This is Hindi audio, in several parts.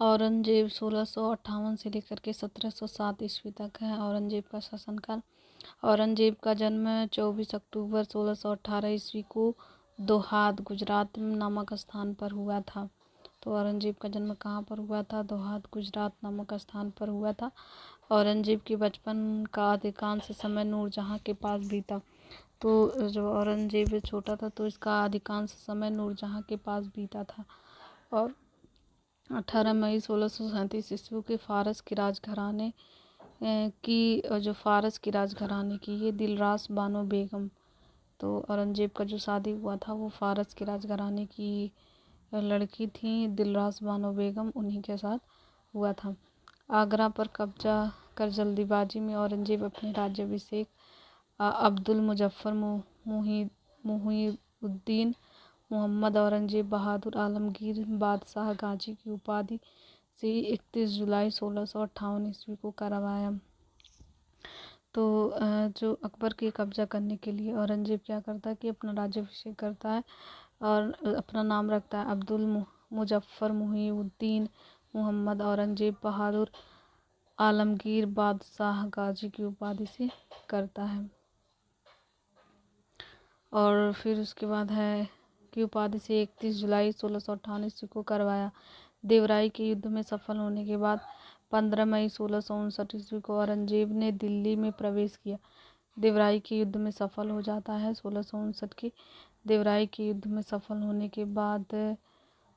औरंगजेब 1658 से लेकर के 1707 ईस्वी तक है औरंगजेब का शासनकाल। औरंगजेब का जन्म 24 अक्टूबर 1618 ईस्वी को दोहाद गुजरात नामक स्थान पर हुआ था। तो औरंगजेब का जन्म कहाँ पर हुआ था? दोहाद गुजरात नामक स्थान पर हुआ था। औरंगजेब के बचपन का अधिकांश समय नूरजहाँ के पास बीता। तो जब औरंगजेब छोटा था तो इसका अधिकांश समय नूरजहाँ के पास बीता था। और 18 मई 1637 ईस्वी के फारस की राजघराने की ये दिलरास बानो बेगम। तो औरंगजेब का जो शादी हुआ था वो फारस के राजघराने की लड़की थी दिलरास बानो बेगम, उन्हीं के साथ हुआ था। आगरा पर कब्जा कर जल्दीबाजी में औरंगजेब अपने राज्याभिषेक अब्दुल मुजफ्फर मुहीउद्दीन मोहम्मद औरंगजेब बहादुर आलमगीर बादशाह गाजी की उपाधि से 31 जुलाई 1658 ईस्वी को करवाया। तो जो अकबर के कब्जा करने के लिए औरंगजेब क्या करता है कि अपना राज्याभिषेक करता है और अपना नाम रखता है अब्दुल मुजफ्फर मुहीउद्दीन मोहम्मद औरंगजेब बहादुर आलमगीर बादशाह गाजी की उपाधि से करता है। और फिर उसके बाद है की उपाधि से 31 जुलाई 1658 ईस्वी को करवाया। देवराई के युद्ध में सफल होने के बाद 15 मई 1659 ईस्वी को औरंगजेब ने दिल्ली में प्रवेश किया। देवराई के युद्ध में सफल हो जाता है 1659 के। देवराई के युद्ध में सफल होने के बाद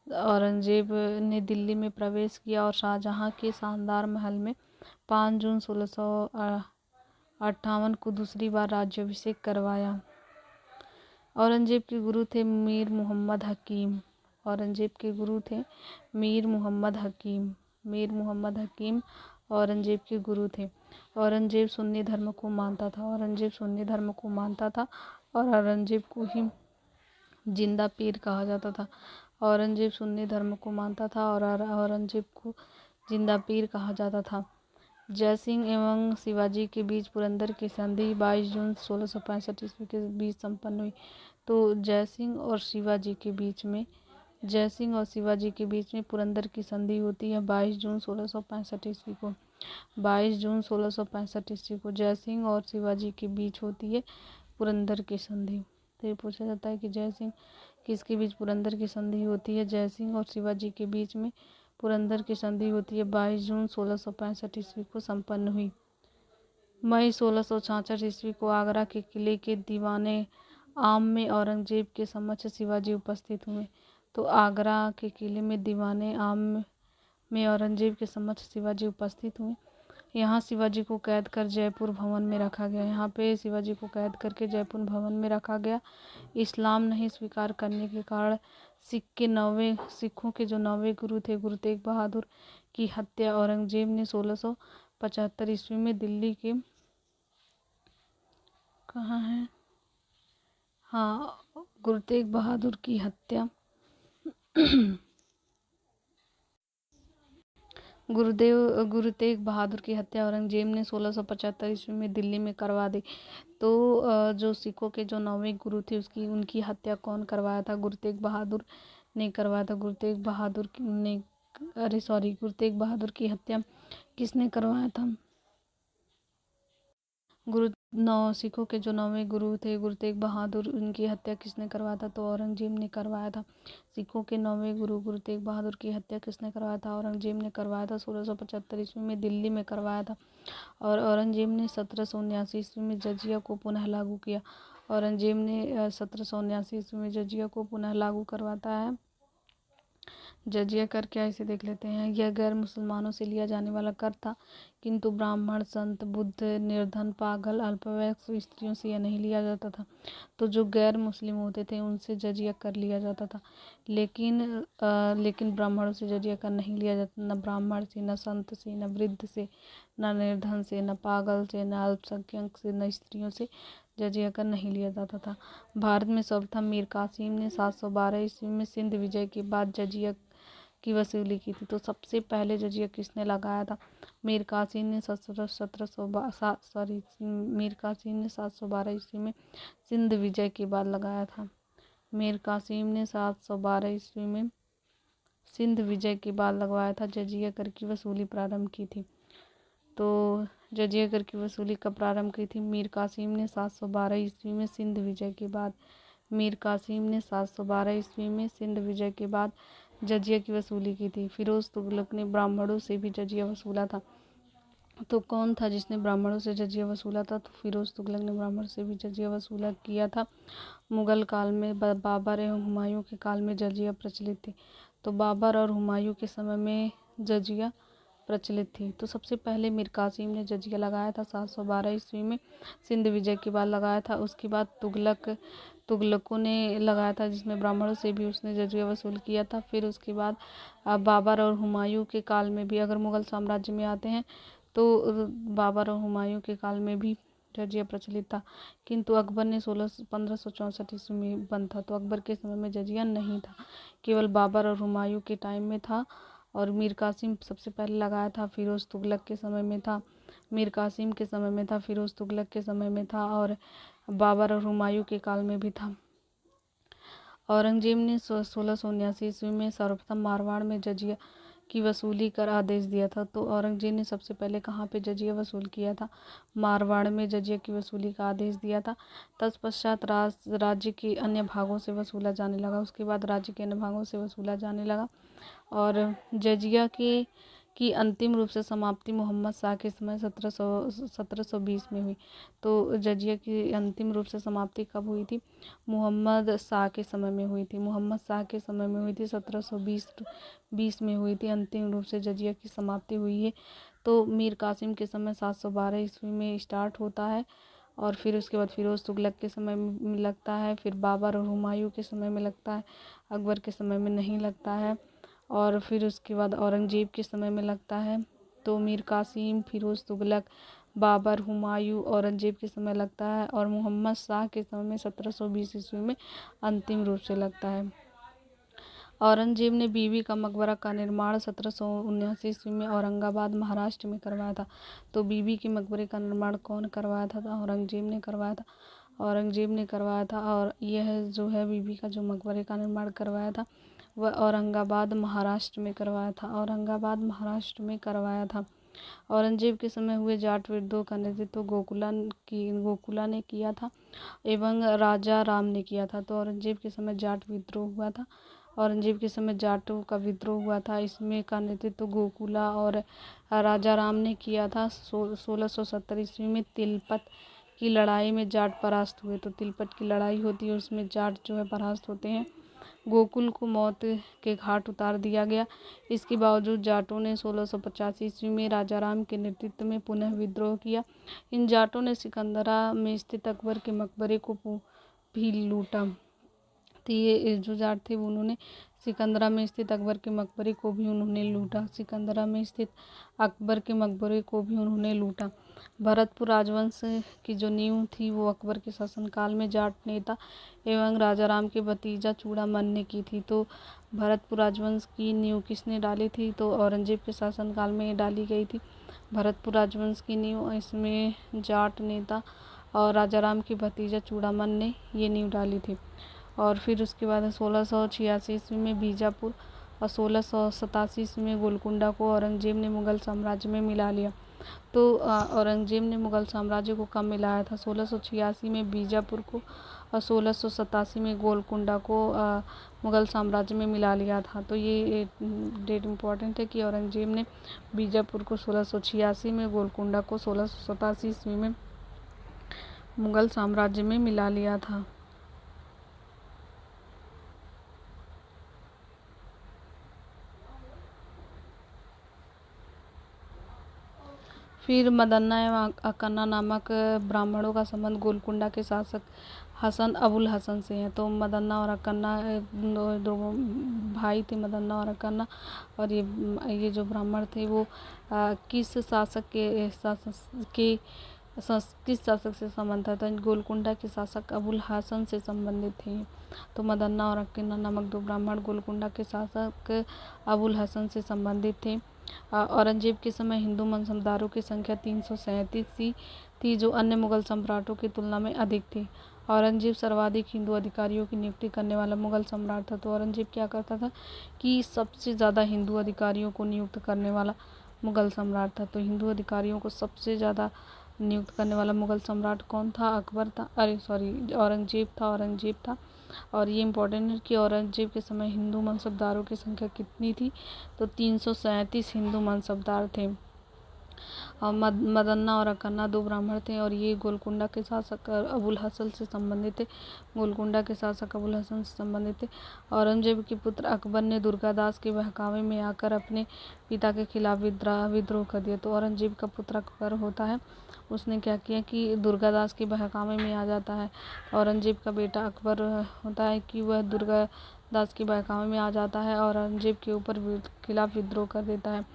औरंगजेब ने दिल्ली में प्रवेश किया और शाहजहाँ के शानदार महल में 5 जून 1658 को दूसरी बार राज्याभिषेक करवाया। औरंगजेब के गुरु थे मीर मुहम्मद हकीम। औरंगजेब के गुरु थे मीर मुहम्मद हकीम। मीर मुहम्मद हकीम औरंगजेब के गुरु थे। औरंगजेब सुन्नी धर्म को मानता था। औरंगजेब सुन्नी धर्म को मानता था और औरंगजेब को ही जिंदा पीर कहा जाता था। औरंगजेब सुन्नी धर्म को मानता था और औरंगजेब को जिंदा पीर कहा जाता था। जयसिंह एवं शिवाजी के बीच पुरंदर की संधि 22 जून 1665 ईस्वी के बीच संपन्न हुई। तो जयसिंह और शिवाजी के बीच में पुरंदर की संधि होती है 22 जून 1665 ईस्वी को। 22 जून 1665 ईस्वी को जयसिंह और शिवाजी के बीच होती है पुरंदर की संधि। तो ये पूछा जाता है कि जयसिंह किसके बीच पुरंदर की संधि होती है? जयसिंह और शिवाजी के बीच में पुरंदर की संधि होती है 22 जून 1665 ईस्वी को संपन्न हुई। मई 1666 ईस्वी को आगरा के किले के दीवाने आम में औरंगजेब के समक्ष शिवाजी उपस्थित हुए। तो आगरा के किले में दीवाने आम में औरंगजेब के समक्ष शिवाजी उपस्थित हुए। यहाँ शिवाजी को कैद कर जयपुर भवन में रखा गया। यहाँ पे शिवाजी को कैद करके जयपुर भवन में रखा गया। इस्लाम नहीं स्वीकार करने के कारण सिखों के जो 9वें गुरु थे गुरु तेग बहादुर की हत्या औरंगजेब ने 1675 ईस्वी में दिल्ली के कहाँ है गुरु तेग बहादुर की हत्या गुरु तेग बहादुर की हत्या औरंगजेब ने 1675 ईस्वी में दिल्ली में करवा दी। तो जो सिखों के जो 9वें गुरु थे उनकी हत्या कौन करवाया था? गुरु तेग बहादुर ने करवाया था। गुरु तेग बहादुर की हत्या किसने करवाया था? सिखों के जो 9वें गुरु थे गुरु तेग बहादुर, उनकी हत्या किसने करवाया था? तो औरंगजेब ने करवाया था। सिखों के 9वें गुरु गुरु तेग बहादुर की हत्या किसने करवाया था? औरंगजेब ने करवाया था। 1675 ईस्वी में दिल्ली में करवाया था। और औरंगजेब ने 1779 ईस्वी में जजिया को पुनः लागू किया। औरंगजेब ने 1779 ईस्वी में जजिया को पुनः लागू करवाता है। जजिया कर क्या इसे देख लेते हैं। यह गैर मुसलमानों से लिया जाने वाला कर था, किंतु ब्राह्मण, संत, बुद्ध, निर्धन, पागल, अल्पवयस्क स्त्रियों से यह नहीं लिया जाता था। तो जो गैर मुस्लिम होते थे उनसे जजिया कर लिया जाता था, लेकिन ब्राह्मणों से जजिया कर नहीं लिया जाता। न ब्राह्मण से, न संत से, न वृद्ध से, न निर्धन से, न पागल से, न अल्पसंख्यक से, न स्त्रियों से जजिया कर नहीं लिया जाता था। भारत में सर्वप्रथम मीर कासिम ने 712 ईस्वी में सिंध विजय के बाद जजिया की वसूली की थी। तो सबसे पहले जजिया किसने लगाया था? मीर कासिम ने 712 ईस्वी में सिंध विजय के बाद लगाया था। मीर कासिम ने 712 ईस्वी में सिंध विजय के बाद लगवाया था, जजिया कर की वसूली प्रारंभ की थी। तो जजिया कर की वसूली कब प्रारंभ की थी? मीर कासिम ने 712 ईस्वी में सिंध विजय के बाद। मीर कासिम ने 712 ईस्वी में सिंध विजय के बाद जजिया की वसूली की थी। फिरोज तुगलक ने ब्राह्मणों से भी जजिया वसूला था। तो कौन था जिसने ब्राह्मणों से जजिया वसूला था? तो फिरोज तुगलक ने ब्राह्मणों से भी जजिया वसूला किया था। मुगल काल में बाबर एवं हुमायूं के काल में जजिया प्रचलित थी। तो बाबर और हुमायूं के समय में जजिया प्रचलित थी। तो सबसे पहले मीर कासिम ने जजिया लगाया था 712 ईस्वी में, सिंध विजय के बाद लगाया था। उसके बाद तुगलकों ने लगाया था, जिसमें ब्राह्मणों से भी उसने जजिया वसूल किया था। फिर उसके बाद बाबर और हुमायूं के काल में भी, अगर मुगल साम्राज्य में आते हैं तो बाबर और हुमायूं के काल में भी जजिया प्रचलित था। किंतु अकबर ने 1564 ईस्वी में बंद था। तो अकबर के समय में जजिया नहीं था, केवल बाबर और हुमायूं के टाइम में था। और मीर कासिम सबसे पहले लगाया था, फिरोज तुगलक के समय में था, मीर कासिम के समय में था, फिरोज तुगलक के समय में था, और बाबर और हुमायूं के काल में भी था। औरंगजेब ने 1679 ईस्वी में सर्वप्रथम मारवाड़ में जजिया की वसूली कर आदेश दिया था। तो औरंगजेब ने सबसे पहले कहाँ पे जजिया वसूल किया था? मारवाड़ में जजिया की वसूली का आदेश दिया था। तत्पश्चात राज्य के अन्य भागों से वसूला जाने लगा। उसके बाद राज्य के अन्य भागों से वसूला जाने लगा। और जजिया की अंतिम रूप से समाप्ति मोहम्मद शाह के समय 1720 में हुई। तो जजिया की अंतिम रूप से समाप्ति कब हुई थी? मोहम्मद शाह के समय में हुई थी। मोहम्मद शाह के समय में हुई थी, 1720 में हुई थी, अंतिम रूप से जजिया की समाप्ति हुई है। तो मीर कासिम के समय 712 ईस्वी में स्टार्ट होता है, और फिर उसके बाद फिरोज तुगलक के समय में लगता है, फिर बाबर और हुमायूं के समय में लगता है, अकबर के समय में नहीं लगता है, और फिर उसके बाद औरंगजेब के समय में लगता है। तो मीर कासिम, फिरोज तुगलक, बाबर, हुमायूं, औरंगजेब के समय लगता है, और मोहम्मद शाह के समय में 1720 ईस्वी में अंतिम रूप से लगता है। औरंगजेब ने बीबी का मकबरा का निर्माण 1779 ईस्वी में औरंगाबाद महाराष्ट्र में करवाया था। तो बीबी के मकबरे का निर्माण कौन करवाया था? औरंगजेब ने करवाया था। औरंगजेब ने करवाया था। और यह जो है बीबी का जो मकबरे का निर्माण करवाया था वह औरंगाबाद महाराष्ट्र में करवाया था। औरंगाबाद महाराष्ट्र में करवाया था। औरंगजेब के समय हुए जाट विद्रोह का नेतृत्व गोकुला ने किया था एवं राजा राम ने किया था। तो औरंगजेब के समय जाट विद्रोह हुआ था। औरंगजेब के समय जाटों का विद्रोह हुआ था। इसमें का नेतृत्व गोकुला और राजा राम ने किया था। 1670 ईस्वी में तिलपत की लड़ाई में जाट परास्त हुए। तो तिलपत की लड़ाई होती है, उसमें जाट जो है परास्त होते हैं। गोकुल को मौत के घाट उतार दिया गया। इसके बावजूद जाटों ने 1685 ईस्वी में राजा राम के नेतृत्व में पुनः विद्रोह किया। इन जाटों ने सिकंदरा में स्थित अकबर के मकबरे को भी लूटा। तो ये जो जाट थे उन्होंने सिकंदरा में स्थित अकबर के मकबरे को भी उन्होंने लूटा। सिकंदरा में स्थित अकबर के मकबरे को भी उन्होंने लूटा। भरतपुर राजवंश की जो नींव थी वो अकबर के शासनकाल में जाट नेता एवं राजा राम के भतीजा चूड़ामन ने की थी। तो भरतपुर राजवंश की नींव किसने डाली थी? तो औरंगजेब के शासनकाल में डाली गई थी भरतपुर राजवंश की नींव। इसमें जाट नेता और राजा राम के भतीजा चूड़ामन ने ये नींव डाली थी। और फिर उसके बाद 1686 ईस्वी में बीजापुर और 1687 ईस्वी में गोलकुंडा को औरंगजेब ने मुगल साम्राज्य में मिला लिया। तो औरंगजेब ने मुगल साम्राज्य को कब मिलाया था? 1686 में बीजापुर को और 1687 में गोलकुंडा को मुगल साम्राज्य में मिला लिया था। तो ये डेट इम्पॉर्टेंट है कि औरंगजेब ने बीजापुर को 1686 में, गोलकुंडा को 1687 ईस्वी में मुगल साम्राज्य में मिला लिया था। फिर मदन्ना एवं अकन्ना नामक ब्राह्मणों का संबंध गोलकुंडा के शासक हसन अबुल हसन से है। तो मदन्ना और अकन्ना दो भाई थे, मदन्ना और अकन्ना। और ये जो ब्राह्मण थे वो किस शासक से संबंध था? गोलकुंडा के शासक अबुल हसन से संबंधित थे। तो मदन्ना और अकन्ना नामक दो ब्राह्मण गोलकुंडा के शासक अबुल हसन से संबंधित थे। औरंगजेब के समय हिंदू मनसबदारों की संख्या 337 थी जो अन्य मुगल सम्राटों की तुलना में अधिक थी। औरंगजेब सर्वाधिक हिंदू अधिकारियों की नियुक्ति करने वाला मुगल सम्राट था। तो औरंगजेब क्या करता था कि सबसे ज़्यादा हिंदू अधिकारियों को नियुक्त करने वाला मुगल सम्राट था। तो हिंदू अधिकारियों को सबसे ज़्यादा नियुक्त करने वाला मुगल सम्राट कौन था? अकबर था, औरंगजेब था। और ये इम्पोर्टेंट है कि औरंगजेब के समय हिंदू मनसबदारों की संख्या कितनी थी? तो 337 हिंदू मनसबदार थे। और मदन्ना और अकन्ना 2 ब्राह्मण थे और ये गोलकुंडा के शासक अबुल हसन से संबंधित थे। औरंगजेब के पुत्र अकबर ने दुर्गादास के बहकावे में आकर अपने पिता के खिलाफ विद्रोह कर दिया। तो औरंगजेब का पुत्र अकबर होता है, उसने क्या किया कि दुर्गादास के बहकावे में आ जाता है। औरंगजेब का बेटा अकबर होता है कि वह दुर्गादास के बहकावे में आ जाता है और औरंगजेब के ऊपर खिलाफ विद्रोह कर देता है।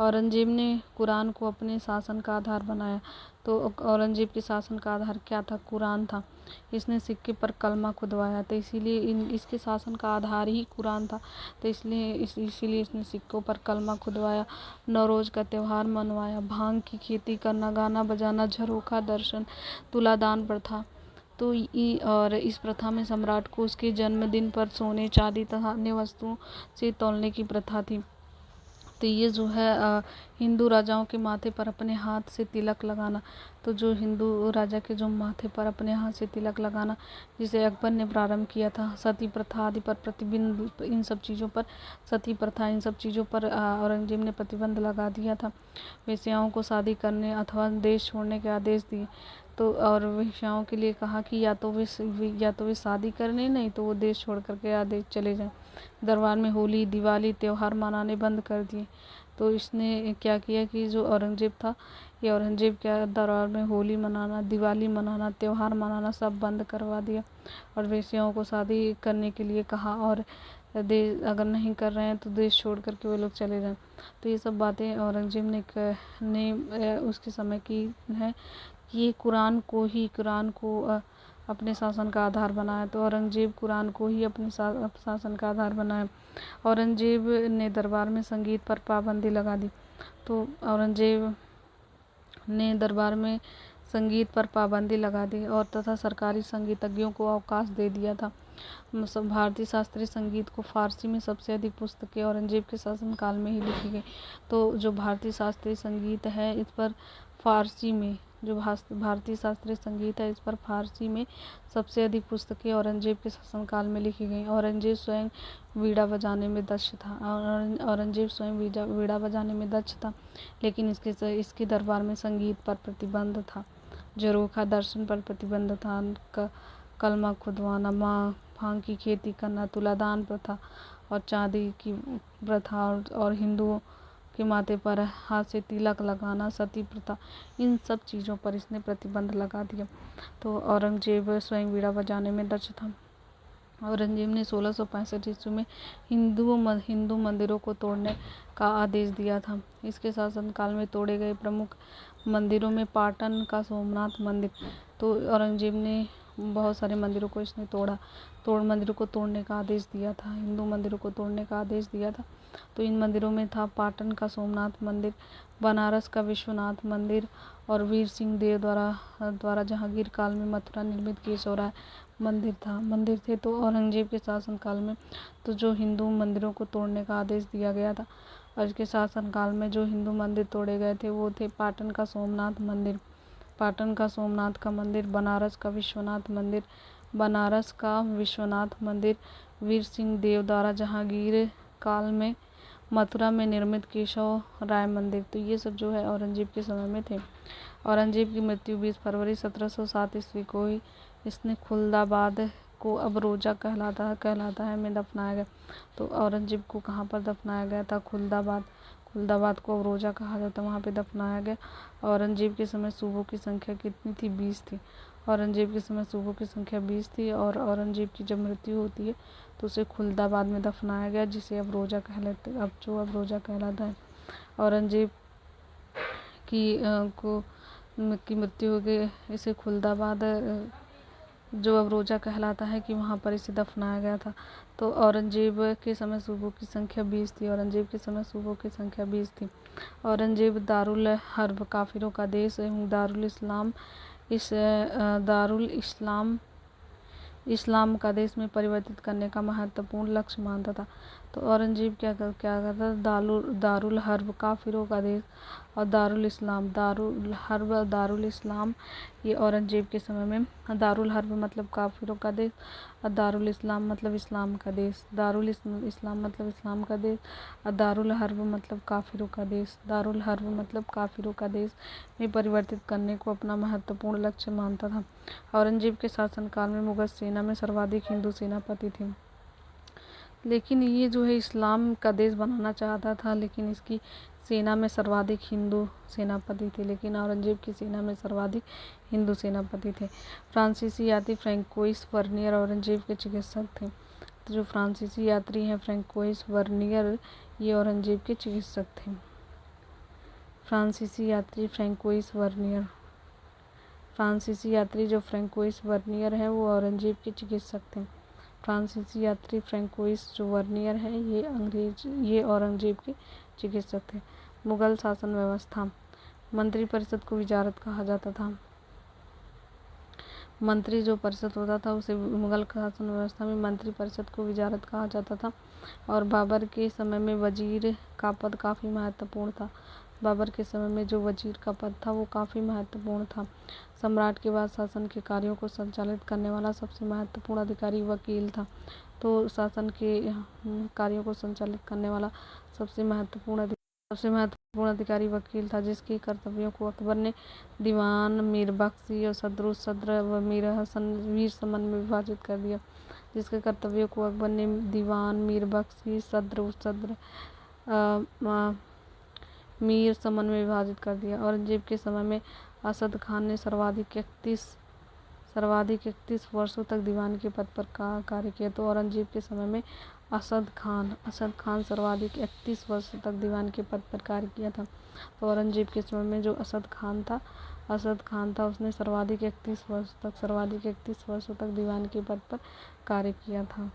औरंगजेब ने कुरान को अपने शासन का आधार बनाया। तो औरंगजेब के शासन का आधार क्या था? कुरान था। इसने सिक्के पर कलमा खुदवाया, तो इसीलिए इसके शासन का आधार ही कुरान था। तो इसीलिए इसने सिक्कों पर कलमा खुदवाया, नौरोज का त्यौहार मनवाया, भांग की खेती करना, गाना बजाना, झरोखा दर्शन, तुलादान प्रथा। तो और इस प्रथा में सम्राट को उसके जन्मदिन पर सोने, चांदी तथा अन्य वस्तुओं से तौलने की प्रथा थी। तो ये जो है हिंदू राजाओं के माथे पर अपने हाथ से तिलक लगाना, तो जो हिंदू राजा के जो माथे पर अपने हाथ से तिलक लगाना, जिसे अकबर ने प्रारंभ किया था। सती प्रथा आदि पर प्रतिबंध, इन सब चीज़ों पर औरंगजेब ने प्रतिबंध लगा दिया था। वेश्याओं को शादी करने अथवा देश छोड़ने के आदेश दिए। तो और वेश्याओं के लिए कहा कि या तो वे शादी करने, नहीं तो वो देश छोड़ करके आदेश चले जाएं। दरबार में होली, दिवाली त्यौहार मनाने बंद कर दिए। तो इसने क्या किया कि जो औरंगजेब था, ये औरंगजेब क्या दरबार में होली मनाना, दिवाली मनाना, त्यौहार मनाना सब बंद करवा दिया और वेश्याओं को शादी करने के लिए कहा और अगर नहीं कर रहे हैं तो देश छोड़ करके वो लोग चले जाएं। तो ये सब बातें औरंगजेब ने उसके समय की है कि ये कुरान को अपने शासन का आधार बनाया। तो औरंगजेब कुरान को ही अपने शासन का आधार बनाया। औरंगजेब ने दरबार में संगीत पर पाबंदी लगा दी। तो औरंगजेब ने दरबार में संगीत पर पाबंदी लगा दी और तथा सरकारी संगीतज्ञों को अवकाश दे दिया था। भारतीय शास्त्रीय संगीत को फारसी में सबसे अधिक पुस्तकें औरंगजेब के शासनकाल में ही लिखी गई। तो जो भारतीय शास्त्रीय संगीत है इस पर फारसी में फारसी में सबसे अधिक पुस्तकें औरंगजेब के शासनकाल में लिखी गई। औरंगजेब स्वयं वीणा बजाने में दक्ष था, लेकिन इसके दरबार में संगीत पर प्रतिबंध था, झरोखा दर्शन पर प्रतिबंध था, कलमा खुदवाना, भांग की खेती करना, तुलादान प्रथा और चांदी की प्रथा और हिंदुओं के माथे पर हाथ से तिलक लगाना, सती प्रथा, इन सब चीज़ों पर इसने प्रतिबंध लगा दिया। तो औरंगजेब स्वयं वीणा बजाने में दक्ष था। औरंगजेब ने 1665 ईस्वी में हिंदू मंदिरों को तोड़ने का आदेश दिया था। इसके शासनकाल में तोड़े गए प्रमुख मंदिरों में पाटन का सोमनाथ मंदिर। तो औरंगजेब ने बहुत सारे मंदिरों को इसने मंदिरों को तोड़ने का आदेश दिया था, हिंदू मंदिरों को तोड़ने का आदेश दिया था। तो इन मंदिरों में था पाटन का सोमनाथ मंदिर, बनारस का विश्वनाथ मंदिर और वीर सिंह देव द्वारा जहांगीर काल में मथुरा निर्मित केशवराय मंदिर थे। तो औरंगजेब के शासनकाल में तो जो हिंदू मंदिरों को तोड़ने का आदेश दिया गया था और इसके शासनकाल में जो हिंदू मंदिर तोड़े गए थे वो थे पाटन का सोमनाथ का मंदिर, बनारस का विश्वनाथ मंदिर, वीर सिंह देव द्वारा जहांगीर काल में मथुरा में निर्मित केशव राय मंदिर। तो ये सब जो है औरंगजेब के समय में थे। औरंगजेब की मृत्यु 20 फरवरी 1707 ईस्वी को ही इसने खुलदाबाद को अब रोजा कहलाता है में दफनाया गया। तो औरंगजेब को कहाँ पर दफनाया गया था? खुलदाबाद को अब रोजा कहा जाता है, वहाँ पे दफनाया गया। औरंगजेब के समय सूबों की संख्या कितनी थी? 20 थी। औरंगजेब के समय सूबों की संख्या 20 थी और औरंगजेब की जब मृत्यु होती है तो उसे खुलदाबाद में दफनाया गया, जिसे अब रोजा कहलाता है। औरंगजेब की मृत्यु हो गई, इसे खुलदाबाद जो अब रोजा कहलाता है कि वहाँ पर इसे दफनाया गया था। तो औरंगजेब के समय सूबों की संख्या 20 थी। औरंगजेब दारुल हर्ब काफिरों का देश एवं दारुल इस्लाम इस्लाम का देश में परिवर्तित करने का महत्वपूर्ण लक्ष्य मानता था। तो औरंगजेब क्या करता था, दारुल हर्ब काफिरों का देश और दारुल इस्लाम, दारुल हर्ब और दारुल इस्लाम, ये औरंगजेब के समय में, दारुल हर्ब मतलब काफिरों का देश और दारुल इस्लाम मतलब इस्लाम का देश, दारुल इस्लाम मतलब इस्लाम का देश और दारुल हर्ब मतलब काफिरों का देश, दारुल हर्ब मतलब काफिरों का देश में परिवर्तित करने को अपना महत्वपूर्ण लक्ष्य मानता था। औरंगजेब के शासनकाल में मुगल सेना में सर्वाधिक हिंदू सेनापति थे, लेकिन ये जो है इस्लाम का देश बनाना चाहता था, लेकिन इसकी सेना में सर्वाधिक हिंदू सेनापति थे, लेकिन औरंगजेब की सेना में सर्वाधिक हिंदू सेनापति थे। फ्रांसीसी यात्री फ्रैंकोइस वर्नियर औरंगजेब के चिकित्सक थे। तो जो फ्रांसीसी यात्री हैं फ्रैंकोइस वर्नियर, ये औरंगजेब के चिकित्सक थे। फ्रांसीसी यात्री फ्रैंकोइस वर्नियर, फ्रांसीसी यात्री जो फ्रैंकोइस वर्नियर है वो औरंगजेब के चिकित्सक थे। फ्रांसीसी यात्री फ्रैंकोइस जो वर्नियर है ये औरंगजेब के चिकित्सक थे। मुगल शासन व्यवस्था, मंत्रिपरिषद को विजारत कहा जाता था। मंत्री जो परिषद होता था उसे मुगल शासन व्यवस्था में मंत्रिपरिषद को विजारत कहा जाता था। और बाबर के समय में वजीर का पद काफ़ी महत्वपूर्ण था। बाबर के समय में जो वजीर का पद था वो काफ़ी महत्वपूर्ण था। सम्राट के बाद शासन के कार्यों को संचालित करने वाला सबसे महत्वपूर्ण अधिकारी वकील था। तो शासन के कार्यों को संचालित करने वाला सबसे महत्वपूर्ण अधिकारी वकील था, जिसके कर्तव्यों को अकबर ने दीवान, मीर बख्शी और सदरुस सद्र व मीर समन में विभाजित कर दिया। जिसके कर्तव्यों को अकबर ने दीवान, मीर बख्शी, सद्र मीर समन में विभाजित कर दिया। औरंगजेब के समय में असद खान ने सर्वाधिक 31 वर्षों तक दीवान के पद पर कार्य किया। तो औरंगजेब के समय में असद खान सर्वाधिक 31 वर्षों तक दीवान के पद पर कार्य किया था। तो औरंगजेब के समय में जो असद खान था उसने सर्वाधिक 31 वर्षों तक दीवान के पद पर कार्य किया था।